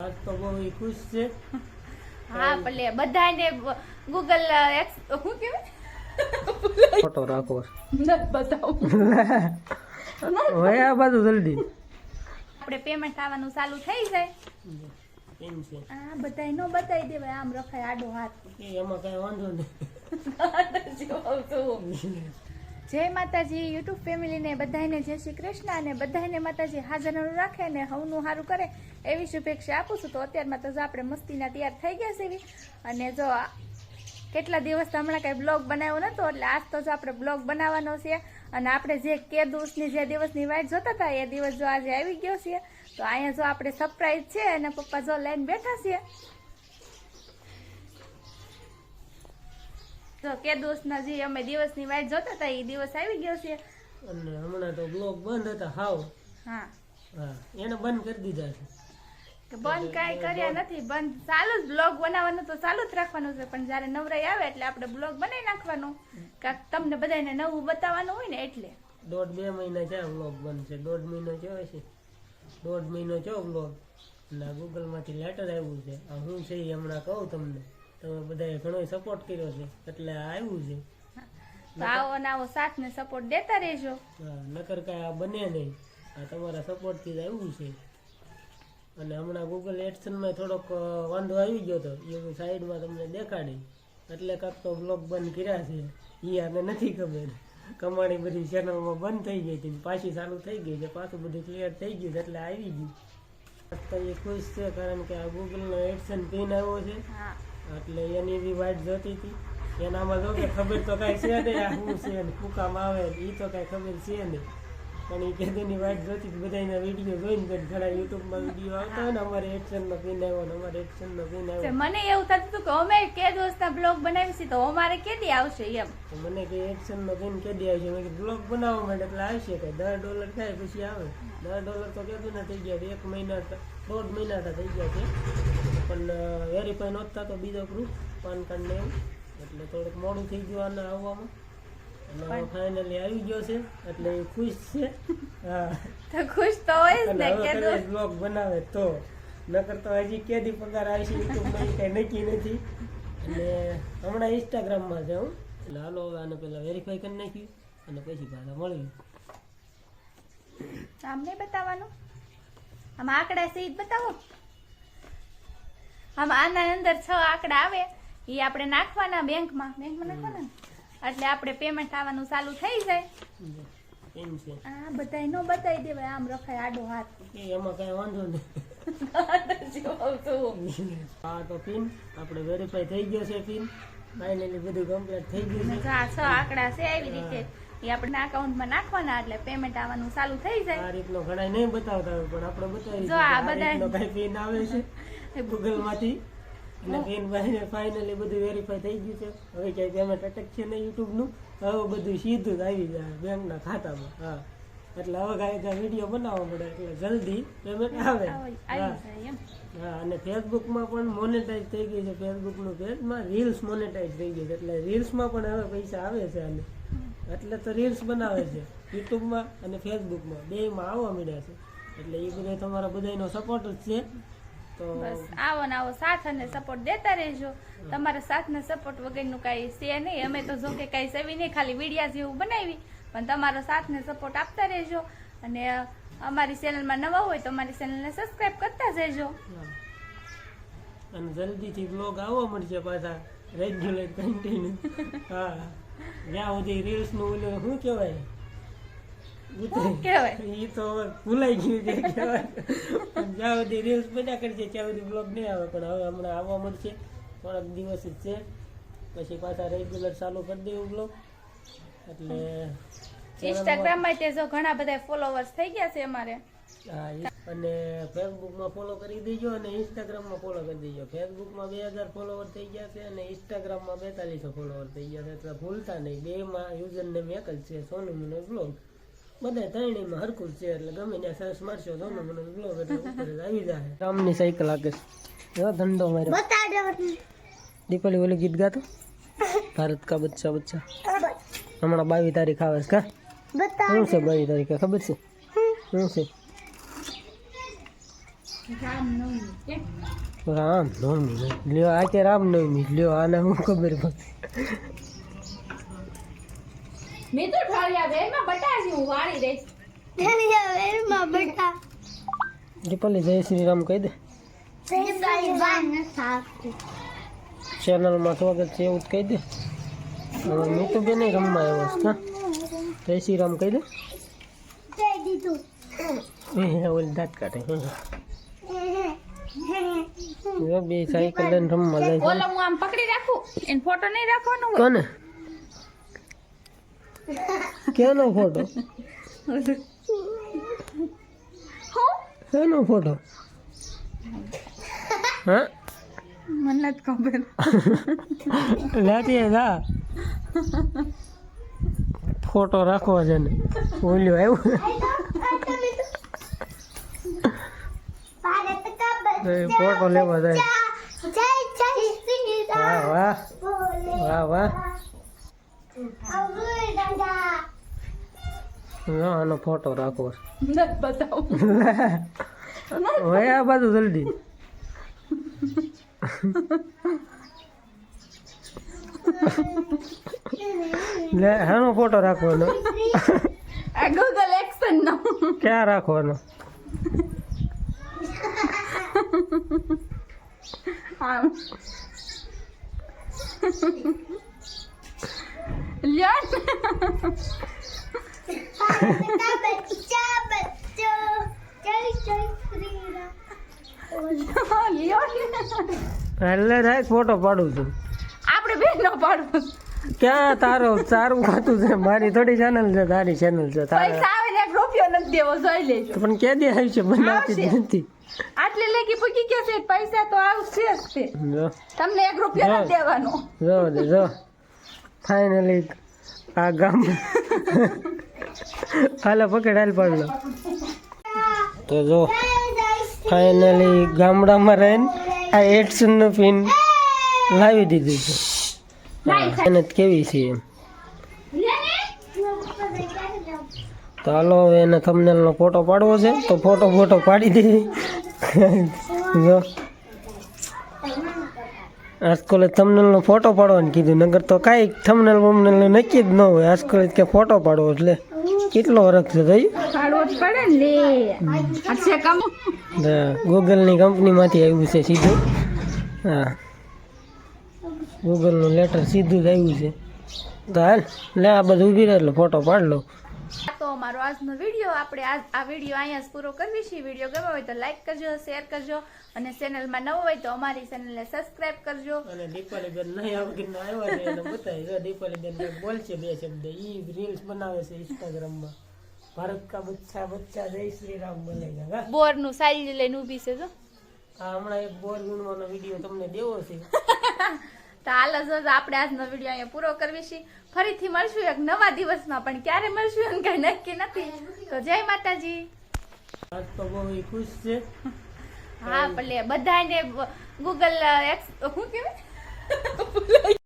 આજ તો બહુ ખુશ છે. હા ભલે બધાને ગૂગલ શું કહેવાય ફોટો રાખો નથી બતાવું હવે આ બાજુ જલ્દી આપણે પેમેન્ટ આવવાનું ચાલુ થઈ જાય એમ છે. આ બધાય નો બતાવી દેવાય આમ રખાય આડો હાથ એમાં કઈ વાંધો નહીં. જય માતાજી યુટ્યુબ ફેમિલીને બધાને જય શ્રી કૃષ્ણ અને બધાને માતાજી હાજરનું રાખે ને હવનું સારું કરે એવી શુભેચ્છા આપું છું. તો અત્યારમાં તો જો આપણે મસ્તીના તૈયાર થઈ ગયા છે એવી અને જો કેટલા દિવસ હમણાં કઈ બ્લોગ બનાવ્યો નતો એટલે આજ તો જો આપણે બ્લોગ બનાવવાનો છે અને આપણે જે કે દિવસની જે દિવસની વાટ જોતા હતા એ દિવસ જો આજે આવી ગયો છે. તો અહીંયા જો આપણે સરપ્રાઈઝ છે અને પપ્પા જો લઈને બેઠા છે. તો કે દોસ્તના જે અમે દિવસની વાટ જોતા હતા એ દિવસ આવી ગયો છે અને હમણાં તો બ્લોગ બંધ હતા હાવ. હા હા એને બંધ કરી દીધા છે. કે બંધ કાંઈ કર્યા નથી, બંધ ચાલુ જ બ્લોગ બનાવવાનું તો ચાલુ જ રાખવાનું છે પણ જ્યારે નવરાઈ આવે એટલે આપણે બ્લોગ બનાવી નાખવાનું કાંક તમને બધાને નવું બતાવવાનું હોય ને એટલે. 1.5-2 મહિના થયા બ્લોગ બંધ છે. 1.5 મહિનો થયો છે. 1.5 મહિનો થયો બ્લોગ અને ગૂગલ માંથી લેટર આવ્યું છે. આ હું છે એ હમણાં કહું તમને. તમે બધાએ ઘણો સપોર્ટ કર્યો છે એટલે આ આવ્યું છે. તો આવો ને આવો સાથ ને સપોર્ટ દેતા રહેજો. હા નકર કાંઈ આ બને નહીં. આ તમારા સપોર્ટથી જ આવ્યું છે. અને હમણાં ગૂગલ એડસનમાં થોડોક વાંધો આવી ગયો હતો એ હું સાઈડમાં તમને દેખાડી એટલે કાંક તો બ્લોગ બંધ કર્યા છે એ આને નથી ખબર. કમાણી બધી ચેનલમાં બંધ થઈ ગઈ હતી પાછી ચાલુ થઈ ગઈ છે. પાછું બધું ક્લિયર થઈ ગયું છે એટલે આવી ગયું. તો એ ખુશ છે કારણ કે આ ગૂગલનો એડસન પિન આવ્યો છે એટલે એની બી વાઇટ જોતી હતી. એનામાં જો કે ખબર તો કાંઈ છે નહીં આ શું છે ને શું કામ આવે એ તો કાંઈ ખબર છે નહીં પણ એ કેદુની વાઇટ જોતી બધાના વિડીયો જોઈને ઘણા યુટ્યુબમાં વિડીયો આવતા હોય ને અમારે એક્શનનો પિન આવ્યો ને અમારે એક્શનનો પિન આવ્યો. મને એવું થતું હતું કે અમે કે દોસ્તના બ્લોગ બનાવીશું તો અમારે કેદી આવશે એમ. તો મને કે એક્શનનો પિન કેદી આવશે મેં કીધું બ્લોગ બનાવવા માટે એટલે આવશે કે $10 થાય પછી આવે. $10 તો કેદું ના થઈ ગયા 1 મહિના 1.5 મહિના થઈ ગયા છે પણ વેરીફાઈ નહોતા તો બીજો પ્રૂફ પાન કાર્ડ ને એવું એટલે થોડુંક મોડું થઈ ગયું આને આવવામાં અને ફાઇનલી આવી ગયો છે એટલે એ ખુશ છે. હા તો ખુશ તો હોય જ ને કે દોસ્ત બ્લોગ બનાવે તો નકર તો હજી કેદી પગાર આવશે યુટ્યુબમાં કઈ નક્કી નથી. અને હમણાં ઇન્સ્ટાગ્રામમાં છે હું એટલે હાલો હવે આને પેલા વેરીફાઈ કરી નાખ્યું અને પછી પાછા મળ્યું. આમ નહીં બતાવવાનું, આમ આંકડા સહિત બતાવો. આમ આના અંદર 6 આંકડા આવે એ આપણે નાખવાના બેંકમાં નાખવાના એટલે આપણે પેમેન્ટ આવવાનું ચાલુ થઈ જાય. એમ છે. આ બધાય નો બતાવી દેવાય આમ રખાય આડો હાથ એમાં કઈ વાંધો નહીં. હા તો પિન આપણે વેરીફાઈ થઈ ગયો છે. પિન ફાઇનલી બધું કમ્પ્લીટ થઈ ગયું છે. આ 6 આંકડા છે એવી રીતે એ આપણે અકાઉન્ટમાં નાખવાના એટલે પેમેન્ટ આવવાનું ચાલુ થઈ જાય. આ રીતનો ઘણા નહીં બતાવતા હોય પણ આપણે બતાવી જો આ બધા કઈ પિન આવે છે ગૂગલ માંથી અને પિન ફાઇનલી બધું વેરીફાઈ થઈ ગયું છે. હવે ક્યાંય પેમેન્ટ અટક છે ને યુટ્યુબ નું હવે બધું સીધું જ આવી જાય બેંકના ખાતામાં. હા એટલે હવે કાંઈ વિડીયો બનાવવા પડે એટલે જલ્દી પેમેન્ટ આવે. હા અને ફેસબુકમાં પણ મોનેટાઈઝ થઈ ગઈ છે. ફેસબુકનું પેજમાં રીલ્સ મોનેટાઈઝ થઈ ગઈ છે એટલે રીલ્સમાં પણ હવે પૈસા આવે છે આને એટલે તો રીલ્સ બનાવે છે યુટ્યુબમાં અને ફેસબુકમાં બેયમાં આવવા મળ્યા છે એટલે એ બધા તમારા બધાનો સપોર્ટ જ છે. તો બસ આવો ને આવો સાથ અને સપોર્ટ દેતા રહેજો. તમારા સાથ ને સપોર્ટ વગરનું કાંઈ છે નહીં. અમે તો જો કે કાંઈ સેવી નહીં, ખાલી વિડીયા જેવું બનાવી પણ તમારો સાથ ને સપોર્ટ આપતા રહેજો અને અમારી ચેનલમાં નવા હોય તો અમારી ચેનલને સબસ્ક્રાઇબ કરતા જજો. અને જલ્દીથી બ્લોગ આવવા મળશે પાછા રેગ્યુલર કન્ટિન્યુ. હા જ્યાં સુધી રીલ્સ નું ઓલું શું કહેવાય એ તો ભૂલાઈ ગયું છે કહેવાય પણ જ્યાં સુધી રીલ્સ બન્યા કરશે ત્યાં સુધી બ્લોગ નહીં આવે પણ હવે હમણાં આવવા મળશે. થોડાક દિવસ જ છે પછી પાછા રેગ્યુલર ચાલુ કરી દેવું બ્લોગ. એટલે ઇન્સ્ટાગ્રામમાં તે જો ઘણા બધા ફોલોવર્સ થઈ ગયા છે અમારે. હા અને ફેસબુકમાં ફોલો કરી દેજો અને ઇન્સ્ટાગ્રામમાં ફોલો કરી દેજો. ફેસબુકમાં 2000 ફોલોવર થઈ ગયા છે અને ઇન્સ્ટાગ્રામમાં 4200 ફોલોવર થઈ ગયા છે એટલે ભૂલતા નહીં. બેમાં યુઝર નેમ એક જ છે સોનુ મનોજ બ્લોગ. બધા ત્રણેયમાં હરખું છે એટલે ગમે ત્યાં સર્ચ મારશો સોનુ મનોજ બ્લોગ એટલે ઉપર જ આવી જાય. રામની સાયકલ આગે જો ધંધો માર્યો. દીપાલી ઓલું ગીત ગાતો ભારત કા બચ્ચા બચ્ચા હમણાં 22 તારીખ આવે છે કા શું છે 22 તારીખે ખબર છે શું છે? રામનવમી લ્યો આજે રામનવમી લ્યો આને હું ખબર પડે મેં તો ઠાળિયા વેરમાં બટાજી હું વાળી દઈશ દીપાલી જય શ્રી રામ કહી દે ચેનલમાં સ્વાગત છે એવું જ કહી દે મેં તો બેન રમવા આવ્યો છું જય શ્રી રામ કહી દે ઓલી દાંત કાઢે બે સાયકલ લઈને રમવા જાય ઓલો હું આમ પકડી રાખું એનો ફોટો નહીં રાખવાનો હોય કોને કેનો ફોટો કેનો ફોટો હા મને નથી ખબર લાતી જા ફોટો રાખવો છે ને ઓલ્યો આવ્યું ફોટો લેવા જાય વાહ વાહ વાહ વાહ આનો ફોટો રાખવો નથી બતાવું હવે આ બાજુ જલ્દી લે આનો ફોટો રાખવાનો આ ગૂગલ એક્શન નો ક્યાં રાખવાનો આમ લ્યો એટલે રાખ ફોટો પાડું છું આપણે બેન નો પાડવું ક્યાં તારું ખાતું છે મારી થોડી ચેનલ છે તારી ચેનલ છે તારે પૈસા આવે ને 1 રૂપિયો નથી દેવો જોઈ લેજો પણ કે દે આવી છે બનાવતી જ નથી આટલે લેકી પૂકી ગયા છે પૈસા તો આવશે જ છે જો તમને 1 રૂપિયો નથી દેવાનો જો દે જો ફાઇનલી આ ગામ હાલે પકડ હાલ પાડલો તો જો ફાઇનલી ગામડામાં રહીને આ એડસનનું પિન લાવી દીધું છે મહેનત કેવી છે એમ તો હાલો હવે એને થંબનેલનો ફોટો પાડવો છે તો ફોટો પાડી દઈએ જો આજકાલ થંબનેલનો ફોટો પાડવાનું કીધું નગર તો કાંઈ થંબનેલ બમનેલ નક્કી જ ન હોય આજકાલ કે ફોટો પાડવો એટલે કેટલો વરખ છે થયું પાડવો જ પડે ને અચ્છા કમ ગૂગલની કંપનીમાંથી આવ્યું છે સીધું હા ગૂગલનું લેટર સીધું જ આવ્યું છે તો હાલ લે આ બધું ઊભી રહે એટલે ફોટો પાડ લો તો અમારો આજનો વિડીયો આપણે આ વિડીયો અહીંયા જ પૂરો કરવી છે વિડીયો ગમ્યો હોય તો લાઈક કરજો શેર કરજો અને ચેનલમાં નવો હોય તો અમારી ચેનલને સબસ્ક્રાઇબ કરજો અને દીપાલીબેન નહીં આવકીને આવ્યા છે એને બતાવી દીપાલીબેન બોલશે 2 શબ્દ ઈ રીલ્સ બનાવે છે ઇન્સ્ટાગ્રામમાં ભારત કા બચ્ચા બચ્ચા જય શ્રી રામ બોલેગા બોરનું સાઈઝ લઈને ઊભી છે જો હા હમણાં એક બોર ગુણવાનો વિડીયો તમને દેવો છે તો હાલો જો આપણે આજનો વિડીયો અહીંયા પૂરો કરવી છે ફરીથી મળશું એક નવા દિવસમાં પણ ક્યારે મળશું એમ કઈ નક્કી નથી તો જય માતાજી આજ તો બહુ ખુશ છે હા ભલે બધાને ગૂગલ શું કહેવાય